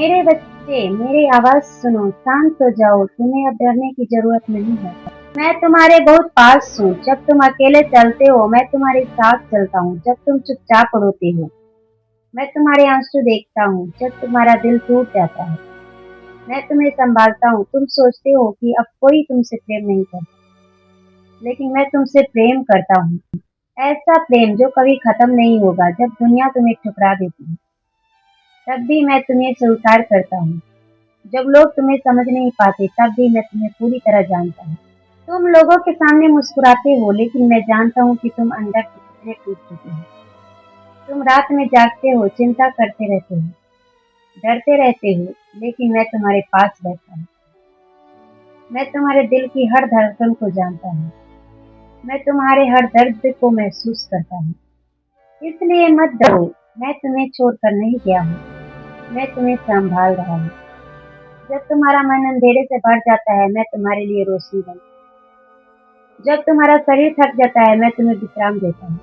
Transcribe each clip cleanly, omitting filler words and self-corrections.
मेरे बच्चे, मेरी आवाज सुनो, शांत हो जाओ, तुम्हें अब डरने की जरूरत नहीं है। मैं तुम्हारे बहुत पास हूँ। जब तुम अकेले चलते हो, मैं तुम्हारे साथ चलता हूँ। जब तुम चुपचाप रोते हो, मैं तुम्हारे आंसू देखता हूँ। जब तुम्हारा दिल टूट जाता है, मैं तुम्हें संभालता हूँ। तुम सोचते हो कि अब कोई तुमसे प्रेम नहीं करता, लेकिन मैं तुमसे प्रेम करता हूँ। ऐसा प्रेम जो कभी खत्म नहीं होगा। जब दुनिया तुम्हें ठुकरा देती है, तब भी मैं तुम्हें स्वीकार करता हूँ। जब लोग तुम्हें समझ नहीं पाते, तब भी मैं तुम्हें पूरी तरह जानता हूँ। तुम लोगों के सामने मुस्कुराते हो, लेकिन मैं जानता हूँ कि तुम अंदर से कितने टूट चुके हो। तुम रात में जागते हो, चिंता करते रहते हो, डरते रहते हो, लेकिन मैं तुम्हारे पास रहता हूँ। मैं तुम्हारे दिल की हर धड़कन को जानता हूँ। मैं तुम्हारे हर दर्द को महसूस करता हूँ। इसलिए मत डरो, मैं तुम्हें छोड़कर नहीं गया हूँ। मैं तुम्हें संभाल रहा हूँ। जब तुम्हारा मन अंधेरे से भर जाता है, मैं तुम्हारे लिए रोशनी बन। जब तुम्हारा शरीर थक जाता है, मैं तुम्हें विश्राम देता हूँ।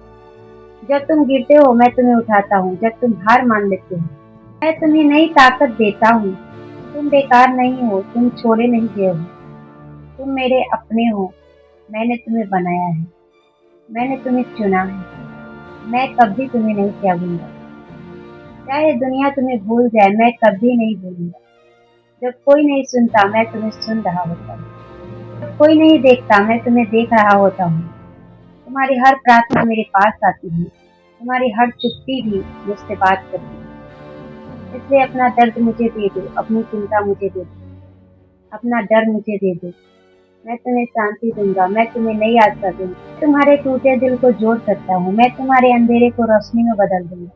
जब तुम गिरते हो, मैं तुम्हें उठाता हूँ। जब तुम हार मान लेते हो, मैं तुम्हें नई ताकत देता हूँ। तुम बेकार नहीं हो, तुम छोड़े नहीं गए हो। तुम मेरे अपने हो। मैंने तुम्हें बनाया है, मैंने तुम्हें चुना है। मैं कभी तुम्हें नहीं त्यागूंगा। चाहे दुनिया तुम्हें भूल जाए, मैं कभी नहीं भूलूंगा। जब कोई नहीं सुनता, मैं तुम्हें सुन रहा होता हूँ। जब कोई नहीं देखता, मैं तुम्हें देख रहा होता हूँ। तुम्हारी हर प्रार्थना मेरे पास आती है। तुम्हारी हर चुप्पी भी मुझसे बात करती है। इसलिए अपना दर्द मुझे दे दो, अपनी चिंता मुझे दे दो, अपना डर मुझे दे दो। मैं तुम्हें शांति दूंगा, मैं तुम्हें नई आशा दूंगा। तुम्हारे टूटे दिल को जोड़ सकता हूँ। मैं तुम्हारे अंधेरे को रोशनी में बदल दूंगा।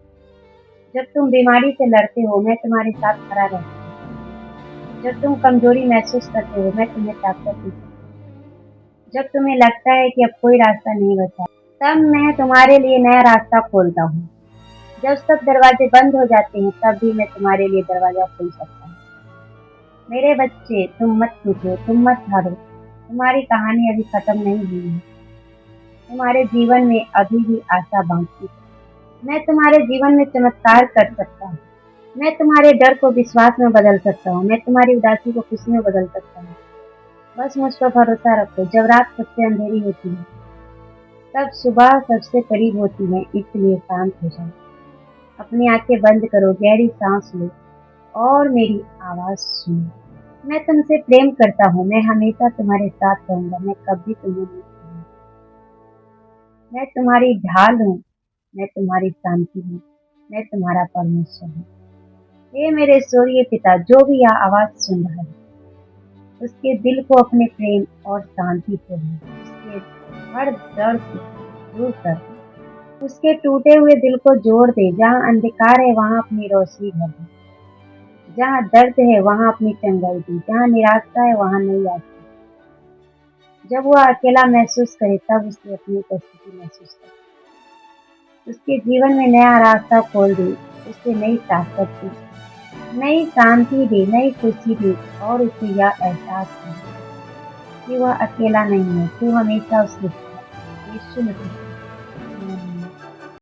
जब तुम बीमारी से लड़ते हो, मैं तुम्हारे साथ खड़ा रहता हूँ। जब तुम कमजोरी महसूस करते हो, मैं तुम्हें ताकत देता हूँ। जब तुम्हें लगता है कि अब कोई रास्ता नहीं बचा, तब मैं तुम्हारे लिए नया रास्ता खोलता हूँ। जब सब दरवाजे बंद हो जाते हैं, तब भी मैं तुम्हारे लिए दरवाजा खोल सकता हूँ। मेरे बच्चे, तुम मत टूटो, तुम मत हारो। तुम्हारी कहानी अभी खत्म नहीं हुई है। तुम्हारे जीवन में अभी भी आशा बाकी है। मैं तुम्हारे जीवन में चमत्कार कर सकता हूँ। मैं तुम्हारे डर को विश्वास में बदल सकता हूँ। मैं तुम्हारी उदासी को खुशी में बदल सकता हूँ। बस मुझ पर भरोसा रखो। जब रात सबसे अंधेरी होती है, तब सुबह सबसे करीब होती है। इसलिए शांत हो जाओ, अपनी आंखें बंद करो, गहरी सांस लो और मेरी आवाज सुनो। मैं तुमसे प्रेम करता हूँ। मैं हमेशा तुम्हारे साथ रहूंगा। मैं कभी तुम्हें नहीं छोड़ूंगा। मैं तुम्हारी ढाल हूँ। मैं तुम्हारी शांति हूँ। मैं तुम्हारा परमेश्वर हूँ। हे मेरे स्वर्गीय पिता, जो भी यह आवाज सुन रहा है, उसके दिल को अपने प्रेम और शांति से भर। उसके हर दर्द को दूर कर दे। उसके टूटे हुए दिल को जोड़ दे। जहाँ अंधकार है, वहाँ अपनी रोशनी भर दे। जहाँ दर्द है, वहाँ अपनी चंगाई दे। जहाँ निराशा है, वहाँ नई आशा। जब वह अकेला महसूस करे, तब उसकी अपनी उपस्थिति महसूस करे। उसके जीवन में नया रास्ता खोल दे। उसे नई ताकत दे, नई शांति दे, नई खुशी दे और उसे यह एहसास हो कि वह अकेला नहीं है। तू हमेशा उसके साथ है। यीशु मसीह